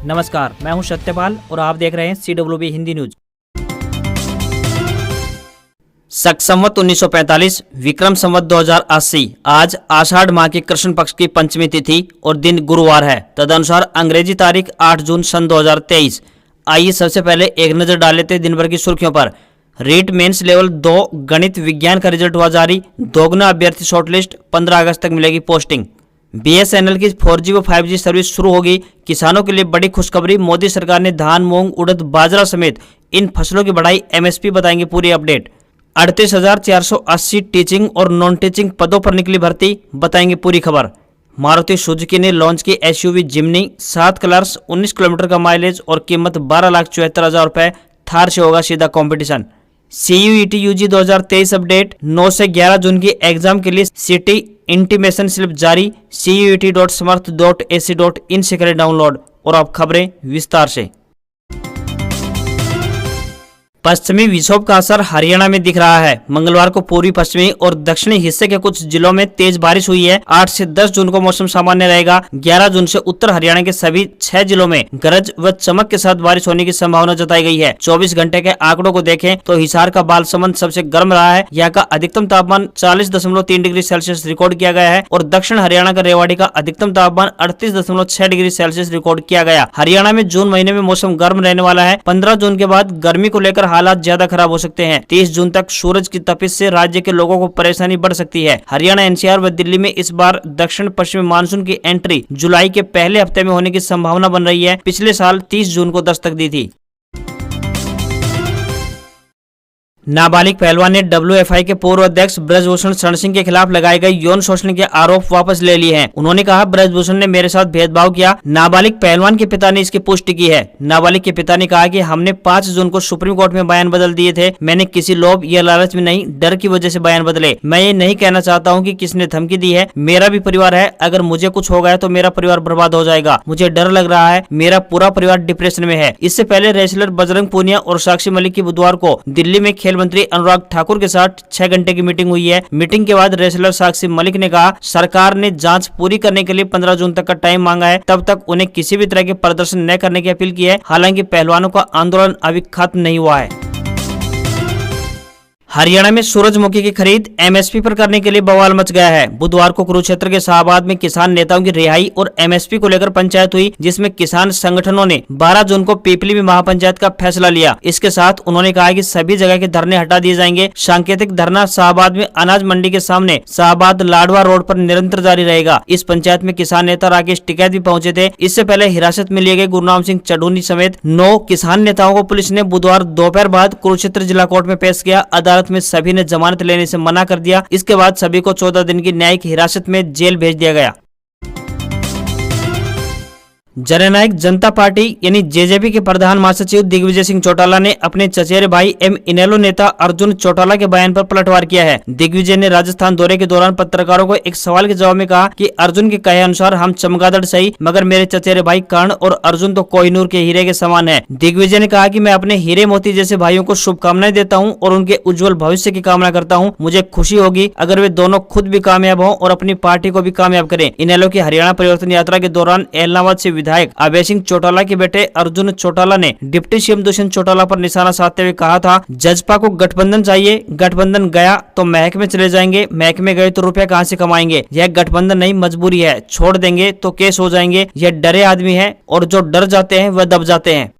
नमस्कार, मैं हूं सत्यपाल और आप देख रहे हैं CWB हिंदी न्यूज। शक संवत 1945 विक्रम संवत 2080 आज आषाढ़ माह के कृष्ण पक्ष की पंचमी तिथि और दिन गुरुवार है। तदनुसार अंग्रेजी तारीख 8 जून सन 2023। आइए सबसे पहले एक नजर डाल लेते हैं दिन भर की सुर्खियों पर। रीट मेंस लेवल 2 गणित विज्ञान का रिजल्ट हुआ जारी। दोगुना अभ्यर्थी शॉर्टलिस्ट, 15 अगस्त तक मिलेगी पोस्टिंग। BSNL की 4G व 5G सर्विस शुरू होगी। किसानों के लिए बड़ी खुशखबरी, मोदी सरकार ने धान, मूंग, उड़द, बाजरा समेत इन फसलों की बढ़ाई। MSP बताएंगे पूरी अपडेट। 38,480 टीचिंग और नॉन टीचिंग पदों पर निकली भर्ती, बताएंगे पूरी खबर। मारुति सुजुकी ने लॉन्च की SUV जिम्नी, 7 कलर्स, 19 किलोमीटर का माइलेज और कीमत 12,74,000 रुपए। थार से होगा सीधा कंपटीशन। CUET UG 2023 update. 9 से 11 जून की एग्जाम के लिए सिटी इंटीमेशन स्लिप जारी। CUET.smart.ac.in से करें डाउनलोड। और अब खबरें विस्तार से। पश्चिमी विक्षोभ का असर हरियाणा में दिख रहा है। मंगलवार को पूर्वी पश्चिमी और दक्षिणी हिस्से के कुछ जिलों में तेज बारिश हुई है। 8 से 10 जून को मौसम सामान्य रहेगा। 11 जून से उत्तर हरियाणा के सभी 6 जिलों में गरज व चमक के साथ बारिश होने की संभावना जताई गई है। 24 घंटे के आंकड़ों को देखें तो हिसार का बालसमंद सबसे गर्म रहा है। यहाँ का अधिकतम तापमान 40.3 डिग्री सेल्सियस रिकॉर्ड किया गया है और दक्षिण हरियाणा का रेवाड़ी का अधिकतम तापमान 38.6 डिग्री सेल्सियस रिकॉर्ड किया गया। हरियाणा में जून महीने में मौसम गर्म रहने वाला है। 15 जून के बाद गर्मी को लेकर हालात ज्यादा खराब हो सकते हैं। 30 जून तक सूरज की तपिश से राज्य के लोगों को परेशानी बढ़ सकती है। हरियाणा, NCR व दिल्ली में इस बार दक्षिण पश्चिमी मानसून की एंट्री जुलाई के पहले हफ्ते में होने की संभावना बन रही है। पिछले साल 30 जून को दस्तक दी थी। नाबालिग पहलवान ने WFI के पूर्व अध्यक्ष ब्रजभूषण शरण सिंह के खिलाफ लगाए गए यौन शोषण के आरोप वापस ले लिए हैं। उन्होंने कहा, ब्रजभूषण ने मेरे साथ भेदभाव किया। नाबालिग पहलवान के पिता ने इसकी पुष्टि की है। नाबालिग के पिता ने कहा कि हमने 5 जून को सुप्रीम कोर्ट में बयान बदल दिए थे। मैंने किसी लोभ या लालच में नहीं, डर की वजह से बयान बदले। मैं ये नहीं कहना चाहता हूँ कि किसने धमकी दी है। मेरा भी परिवार है। अगर मुझे कुछ हो गया तो मेरा परिवार बर्बाद हो जाएगा। मुझे डर लग रहा है। मेरा पूरा परिवार डिप्रेशन में है। इससे पहले रेसलर बजरंग पूनिया और साक्षी मलिक की बुधवार को दिल्ली में खेल मंत्री अनुराग ठाकुर के साथ 6 घंटे की मीटिंग हुई है। मीटिंग के बाद रेसलर साक्षी मलिक ने कहा, सरकार ने जांच पूरी करने के लिए 15 जून तक का टाइम मांगा है। तब तक उन्हें किसी भी तरह के प्रदर्शन न करने की अपील की है। हालांकि पहलवानों का आंदोलन अभी खत्म नहीं हुआ है। हरियाणा में सूरजमुखी की खरीद MSP पर करने के लिए बवाल मच गया है। बुधवार को कुरुक्षेत्र के शाहबाद में किसान नेताओं की रिहाई और MSP को लेकर पंचायत हुई, जिसमें किसान संगठनों ने 12 जून को पीपली में महापंचायत का फैसला लिया। इसके साथ उन्होंने कहा कि सभी जगह के धरने हटा दिए जाएंगे। सांकेतिक धरना शाहबाद में अनाज मंडी के सामने शाहबाद लाडवा रोड पर निरंतर जारी रहेगा। इस पंचायत में किसान नेता राकेश टिकैत भी पहुंचे थे। इससे पहले हिरासत में लिए गए गुरनाम सिंह चढ़ूनी समेत 9 किसान नेताओं को पुलिस ने बुधवार दोपहर बाद कुरुक्षेत्र जिला कोर्ट में पेश किया। अदालत में सभी ने जमानत लेने से मना कर दिया। इसके बाद सभी को 14 दिन की न्यायिक हिरासत में जेल भेज दिया गया। जननायक जनता पार्टी यानी JJP के प्रधान महासचिव दिग्विजय सिंह चौटाला ने अपने चचेरे भाई इनेलो नेता अर्जुन चौटाला के बयान पर पलटवार किया है। दिग्विजय ने राजस्थान दौरे के दौरान पत्रकारों को एक सवाल के जवाब में कहा कि अर्जुन के कहे अनुसार हम चमगादड़ सही, मगर मेरे चचेरे भाई कर्ण और अर्जुन तो कोहिनूर के हीरे के समान है। दिग्विजय ने कहा कि मैं अपने हीरे मोती जैसे भाइयों को शुभकामनाएं देता हूं और उनके उज्जवल भविष्य की कामना करता हूं। मुझे खुशी होगी अगर वे दोनों खुद भी कामयाब हों और अपनी पार्टी को भी कामयाब करें। इनेलो की हरियाणा परिवर्तन यात्रा के दौरान एलनाबाद से विधायक अभय सिंह चौटाला के बेटे अर्जुन चौटाला ने डिप्टी CM दुष्यंत चौटाला पर निशाना साधते हुए कहा था, जजपा को गठबंधन चाहिए। गठबंधन गया तो महकमे चले जाएंगे, महकमे गए तो रुपया कहां से कमाएंगे। यह गठबंधन नहीं, मजबूरी है। छोड़ देंगे तो केस हो जाएंगे। यह डरे आदमी है और जो डर जाते हैं वह दब जाते हैं।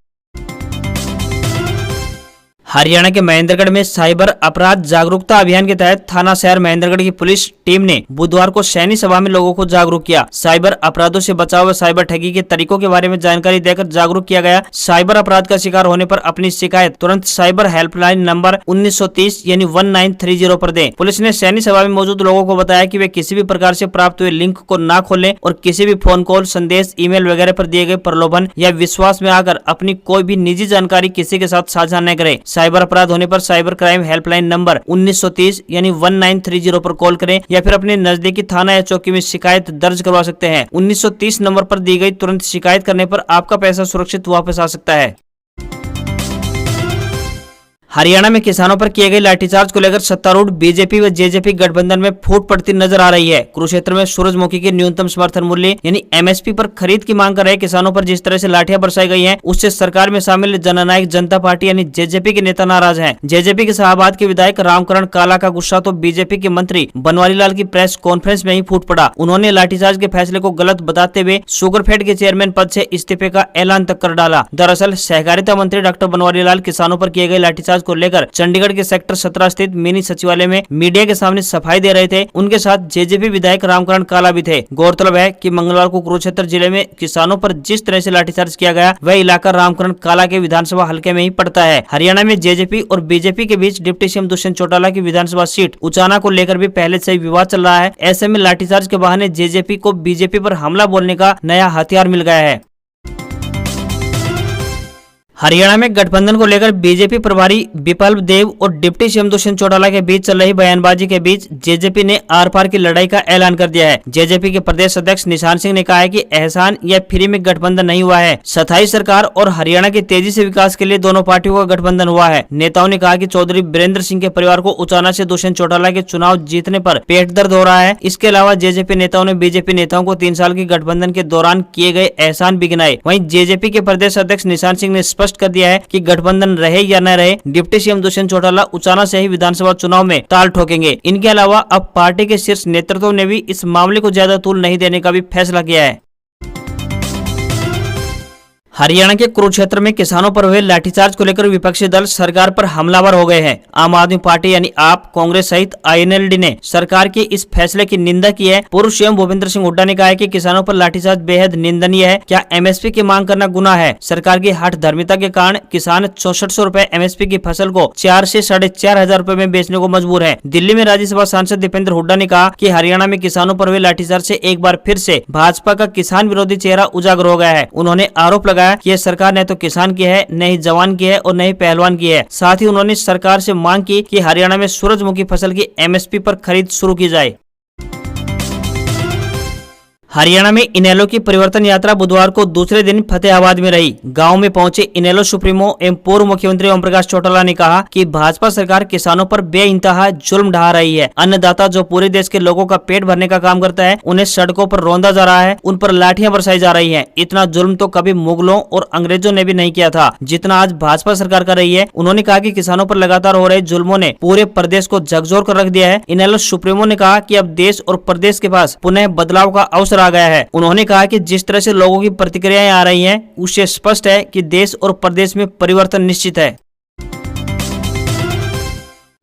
हरियाणा के महेंद्रगढ़ में साइबर अपराध जागरूकता अभियान के तहत थाना शहर महेंद्रगढ़ की पुलिस टीम ने बुधवार को सैनी सभा में लोगों को जागरूक किया। साइबर अपराधों से बचाव व साइबर ठगी के तरीकों के बारे में जानकारी देकर जागरूक किया गया। साइबर अपराध का शिकार होने पर अपनी शिकायत तुरंत साइबर हेल्पलाइन नंबर 1930 यानी 1930 पर दें। पुलिस ने सैनी सभा में मौजूद लोगों को बताया कि वे किसी भी प्रकार से प्राप्त हुए लिंक को न खोलें और किसी भी फोन कॉल, संदेश, ईमेल वगैरह पर दिए गए प्रलोभन या विश्वास में आकर अपनी कोई भी निजी जानकारी किसी के साथ साझा न करें। साइबर अपराध होने पर साइबर क्राइम हेल्पलाइन नंबर 1930 यानी 1930 पर कॉल करें या फिर अपने नजदीकी थाना या चौकी में शिकायत दर्ज करवा सकते हैं। 1930 नंबर पर दी गई तुरंत शिकायत करने पर आपका पैसा सुरक्षित वापस आ सकता है। हरियाणा में किसानों पर किए गए लाठीचार्ज को लेकर सत्तारूढ़ बीजेपी व जेजेपी गठबंधन में फूट पड़ती नजर आ रही है। कुरुक्षेत्र में सूरजमुखी के न्यूनतम समर्थन मूल्य यानी एमएसपी पर खरीद की मांग कर रहे किसानों पर जिस तरह से लाठियां बरसाई गई हैं, उससे सरकार में शामिल जननायक जनता पार्टी यानी जेजेपी के नेता नाराज हैं। जेजेपी के शाहबाद के विधायक रामकरण काला का गुस्सा तो बीजेपी के मंत्री बनवारी लाल की प्रेस कॉन्फ्रेंस में ही फूट पड़ा। उन्होंने लाठीचार्ज के फैसले को गलत बताते हुए शुगरफेड के चेयरमैन पद से इस्तीफे का ऐलान तक कर डाला। दरअसल सहकारिता मंत्री डॉक्टर बनवारी लाल किसानों पर किए गए लाठीचार्ज को लेकर चंडीगढ़ के सेक्टर 17 स्थित मिनी सचिवालय में मीडिया के सामने सफाई दे रहे थे। उनके साथ जेजेपी विधायक रामकरण काला भी थे। गौरतलब है कि मंगलवार को कुरुक्षेत्र जिले में किसानों पर जिस तरह से लाठीचार्ज किया गया वह इलाका रामकरण काला के विधानसभा हलके में ही पड़ता है। हरियाणा में जेजेपी और बीजेपी के बीच डिप्टी सीएम दुष्यंत चौटाला की विधानसभा सीट उचाना को लेकर भी पहले से ही विवाद चल रहा है। ऐसे में लाठीचार्ज के बहाने जेजेपी को बीजेपी पर हमला बोलने का नया हथियार मिल गया है। हरियाणा में गठबंधन को लेकर बीजेपी प्रभारी विप्लव देव और डिप्टी सीएम दुष्यंत चौटाला के बीच चल रही बयानबाजी के बीच जेजेपी ने आर पार की लड़ाई का ऐलान कर दिया है। जेजेपी के प्रदेश अध्यक्ष निशान सिंह ने कहा है कि एहसान या फ्री में गठबंधन नहीं हुआ है। स्थायी सरकार और हरियाणा के तेजी से विकास के लिए दोनों पार्टियों का गठबंधन हुआ है। नेताओं ने कहा कि चौधरी बीरेंद्र सिंह के परिवार को उचाना से दुष्यंत चौटाला के चुनाव जीतने पर पेट दर्द हो रहा है। इसके अलावा जेजेपी नेताओं ने बीजेपी नेताओं को 3 साल की गठबंधन के दौरान किए गए एहसान भी गिनाए। वहीं जेजेपी के प्रदेश अध्यक्ष निशान सिंह ने स्पष्ट कर दिया है कि गठबंधन रहे या न रहे, डिप्टी सीएम दुष्यंत चौटाला उचाना से ही विधानसभा चुनाव में ताल ठोकेंगे। इनके अलावा अब पार्टी के शीर्ष नेतृत्व ने भी इस मामले को ज्यादा तूल नहीं देने का भी फैसला किया है। हरियाणा के कुरुक्षेत्र में किसानों पर हुए लाठीचार्ज को लेकर विपक्षी दल सरकार पर हमलावर हो गए हैं। आम आदमी पार्टी यानी आप, कांग्रेस सहित आईएनएलडी ने सरकार के इस फैसले की निंदा की है। पूर्व सीएम भूपेंद्र सिंह हुड्डा ने कहा है कि किसानों पर लाठीचार्ज बेहद निंदनीय है। क्या एमएसपी की मांग करना गुनाह है? सरकार की हठ धर्मिता के कारण किसान 6400 रुपए एमएसपी की फसल को 4 से 4500 रुपए में बेचने को मजबूर है। दिल्ली में राज्यसभा सांसद दीपेंद्र हुड्डा ने कहा कि हरियाणा में किसानों पर हुए लाठीचार्ज से एक बार फिर से भाजपा का किसान विरोधी चेहरा उजागर हो गया है। उन्होंने आरोप लगाया कि सरकार ने तो किसान की है, न ही जवान की है और न ही पहलवान की है। साथ ही उन्होंने सरकार से मांग की कि हरियाणा में सूरजमुखी फसल की एमएसपी पर खरीद शुरू की जाए। हरियाणा में इनेलो की परिवर्तन यात्रा बुधवार को दूसरे दिन फतेहाबाद में रही। गांव में पहुंचे इनेलो सुप्रीमो एवं पूर्व मुख्यमंत्री ओम प्रकाश चौटाला ने कहा कि भाजपा सरकार किसानों पर बेइंतहा जुल्म ढा रही है। अन्नदाता जो पूरे देश के लोगों का पेट भरने का काम करता है, उन्हें सड़कों पर रौंदा जा रहा है, उन पर लाठियां बरसाई जा रही है। इतना जुल्म तो कभी मुगलों और अंग्रेजों ने भी नहीं किया था जितना आज भाजपा सरकार कर रही है। उन्होंने कहा कि किसानों पर लगातार हो रहे जुल्मों ने पूरे प्रदेश को झकझोर कर रख दिया है। इनेलो सुप्रीमो ने कहा कि अब देश और प्रदेश के पास पुनः बदलाव का अवसर आ गया है। उन्होंने कहा कि जिस तरह से लोगों की प्रतिक्रियाएं आ रही हैं, उससे स्पष्ट है कि देश और प्रदेश में परिवर्तन निश्चित है।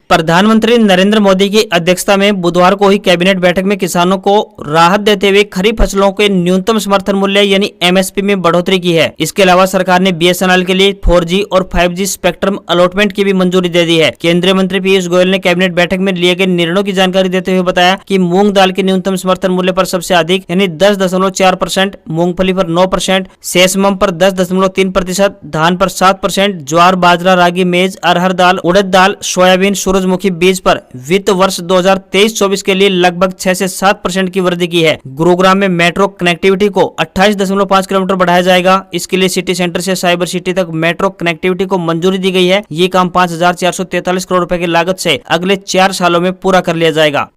प्रधानमंत्री नरेंद्र मोदी की अध्यक्षता में बुधवार को हुई कैबिनेट बैठक में किसानों को राहत देते हुए खरीफ फसलों के न्यूनतम समर्थन मूल्य यानी एमएसपी में बढ़ोतरी की है। इसके अलावा सरकार ने बीएसएनएल के लिए 4G और 5G स्पेक्ट्रम अलॉटमेंट की भी मंजूरी दे दी है। केंद्रीय मंत्री पीयूष गोयल ने कैबिनेट बैठक में लिए गए निर्णयों की जानकारी देते हुए बताया कि मूंग दाल के न्यूनतम समर्थन मूल्य पर सबसे अधिक यानी 10.4%, मूंगफली पर 9%, सेसमम पर 10.3%, धान पर 7%, ज्वार, बाजरा, रागी, मेज, अरहर दाल, उड़द दाल, सोयाबीन, सूरजमुखी बीज पर वित्त वर्ष 2023-24 के लिए लगभग 6 से 7% की वृद्धि की है। गुरुग्राम में मेट्रो कनेक्टिविटी को 28.5 किलोमीटर बढ़ाया जाएगा। इसके लिए सिटी सेंटर से साइबर सिटी तक मेट्रो कनेक्टिविटी को मंजूरी दी गई है। ये काम 5,443 करोड़ रुपए की लागत से अगले 4 सालों में पूरा कर लिया जाएगा।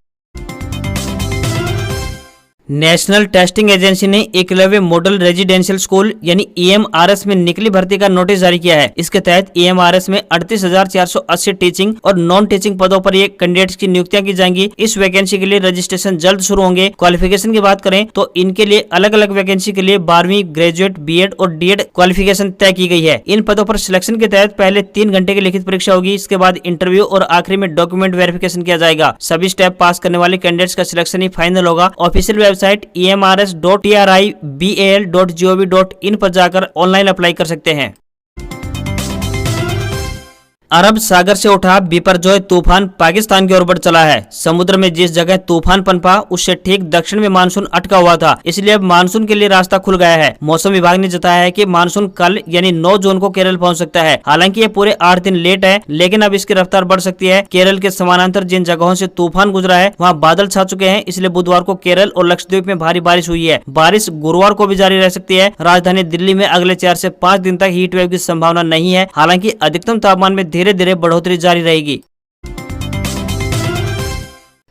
नेशनल टेस्टिंग एजेंसी ने एकलव्य मॉडल रेजिडेंशियल स्कूल यानी EMRS में निकली भर्ती का नोटिस जारी किया है। इसके तहत EMRS में 38,480 टीचिंग और नॉन टीचिंग पदों पर ये कैंडिडेट्स की नियुक्तियां की जाएंगी। इस वैकेंसी के लिए रजिस्ट्रेशन जल्द शुरू होंगे। क्वालिफिकेशन की बात करें तो इनके लिए अलग अलग वैकेंसी के लिए 12वीं ग्रेजुएट, बीएड और डीएड क्वालिफिकेशन तय की गई है। इन पदों पर सिलेक्शन के तहत पहले 3 घंटे की लिखित परीक्षा होगी। इसके बाद इंटरव्यू और आखिरी में डॉक्यूमेंट वेरिफिकेशन किया जाएगा। सभी स्टेप पास करने वाले कैंडिडेट्स का सिलेक्शन ही फाइनल होगा। ऑफिशियल वेबसाइट emrs.tribal.gov.in पर जाकर ऑनलाइन अप्लाई कर सकते हैं। अरब सागर से उठा बिपरजॉय तूफान पाकिस्तान की ओर बढ़ चला है। समुद्र में जिस जगह तूफान पनपा उससे ठीक दक्षिण में मानसून अटका हुआ था, इसलिए अब मानसून के लिए रास्ता खुल गया है। मौसम विभाग ने बताया है कि मानसून कल यानी 9 जून को केरल पहुंच सकता है। हालांकि ये पूरे 8 दिन लेट है, लेकिन अब इसकी रफ्तार बढ़ सकती है। केरल के समानांतर जिन जगहों से तूफान गुजरा है वहाँ बादल छा चुके हैं, इसलिए बुधवार को केरल और लक्षद्वीप में भारी बारिश हुई है। बारिश गुरुवार को भी जारी रह सकती है। राजधानी दिल्ली में अगले 4 से 5 दिन तक हीट वेव की संभावना नहीं है। हालांकि अधिकतम तापमान में धीरे धीरे बढ़ोतरी जारी रहेगी।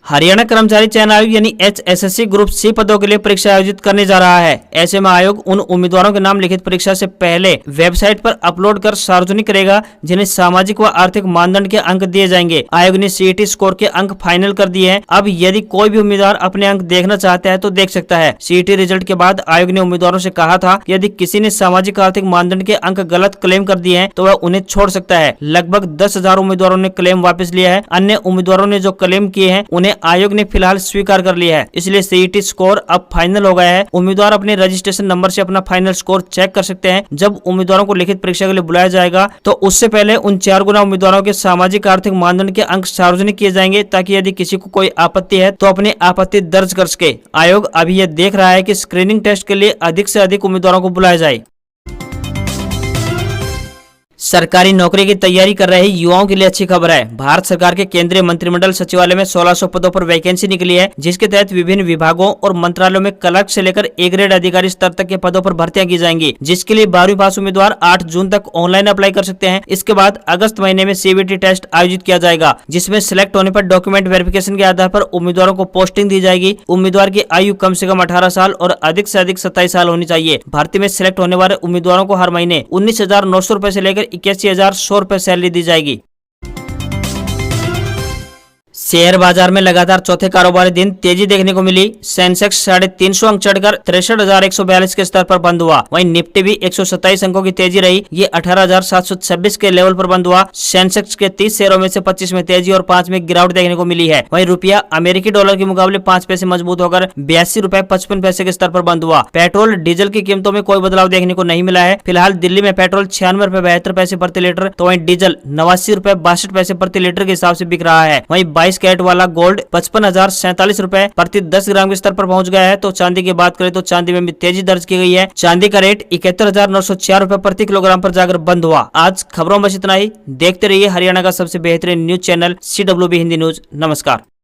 हरियाणा कर्मचारी चयन आयोग यानी HSSC ग्रुप C पदों के लिए परीक्षा आयोजित करने जा रहा है। ऐसे में आयोग उन उम्मीदवारों के नाम लिखित परीक्षा से पहले वेबसाइट पर अपलोड कर सार्वजनिक करेगा जिन्हें सामाजिक व आर्थिक मानदंड के अंक दिए जाएंगे। आयोग ने CET स्कोर के अंक फाइनल कर दिए हैं। अब यदि कोई भी उम्मीदवार अपने अंक देखना चाहता है तो देख सकता है। CET रिजल्ट के बाद आयोग ने उम्मीदवारों से कहा था कि यदि किसी ने सामाजिक आर्थिक मानदंड के अंक गलत क्लेम कर दिए हैं तो वह उन्हें छोड़ सकता है। लगभग 10,000 उम्मीदवारों ने क्लेम वापस लिया है। अन्य उम्मीदवारों ने जो क्लेम किए हैं उन्हें आयोग ने फिलहाल स्वीकार कर लिया है। इसलिए CET स्कोर अब फाइनल हो गया है। उम्मीदवार अपने रजिस्ट्रेशन नंबर से अपना फाइनल स्कोर चेक कर सकते हैं। जब उम्मीदवारों को लिखित परीक्षा के लिए बुलाया जाएगा तो उससे पहले उन 4 गुना उम्मीदवारों के सामाजिक आर्थिक मानदंड के अंक सार्वजनिक किए जाएंगे ताकि यदि किसी को कोई आपत्ति है तो अपनी आपत्ति दर्ज कर सके। आयोग अभी यह देख रहा है कि स्क्रीनिंग टेस्ट के लिए अधिक से अधिक उम्मीदवारों को बुलाया जाए। सरकारी नौकरी की तैयारी कर रहे युवाओं के लिए अच्छी खबर है। भारत सरकार के केंद्रीय मंत्रिमंडल सचिवालय में 1600 पदों पर वैकेंसी निकली है, जिसके तहत विभिन्न विभागों और मंत्रालयों में क्लर्क से लेकर A ग्रेड अधिकारी स्तर तक के पदों पर भर्तियां की जाएंगी, जिसके लिए 12वीं पास उम्मीदवार 8 जून तक ऑनलाइन अप्लाई कर सकते हैं। इसके बाद अगस्त महीने में CBT टेस्ट आयोजित किया जाएगा, जिसमें सिलेक्ट होने पर डॉक्यूमेंट वेरिफिकेशन के आधार पर उम्मीदवारों को पोस्टिंग दी जाएगी। उम्मीदवार की आयु कम से कम 18 साल और अधिक से अधिक 27 साल होनी चाहिए। भर्ती में सिलेक्ट होने वाले उम्मीदवारों को हर महीने 19,900 रुपए से लेकर 81,100 रुपए सैलरी दी जाएगी। शेयर बाजार में लगातार चौथे कारोबारी दिन तेजी देखने को मिली। सेंसेक्स 350 अंक चढ़कर 63,142 के स्तर पर बंद हुआ। वहीं निफ्टी भी 127 अंकों की तेजी रही। ये 18,726 के लेवल पर बंद हुआ। सेंसेक्स के 30 शेयरों में से 25 में तेजी और 5 में गिरावट देखने को मिली है। वहीं रुपया अमेरिकी डॉलर के मुकाबले 5 पैसे मजबूत होकर 82 रुपए 55 पैसे के स्तर पर बंद हुआ। पेट्रोल डीजल की कीमतों में कोई बदलाव देखने को नहीं मिला है। फिलहाल दिल्ली में पेट्रोल 96 रुपए 72 पैसे प्रति लीटर तो वहीं डीजल 89 रुपए 62 पैसे प्रति लीटर के हिसाब से बिक रहा है। वहीं 22 कैरेट वाला गोल्ड 55,047 रुपए प्रति 10 ग्राम के स्तर पर पहुंच गया है। तो चांदी की बात करें तो चांदी में भी तेजी दर्ज की गई है। चांदी का रेट 71,904 रुपए प्रति किलोग्राम पर जाकर बंद हुआ। आज खबरों में बस इतना ही। देखते रहिए हरियाणा का सबसे बेहतरीन news channel CWB Hindi news. नमस्कार।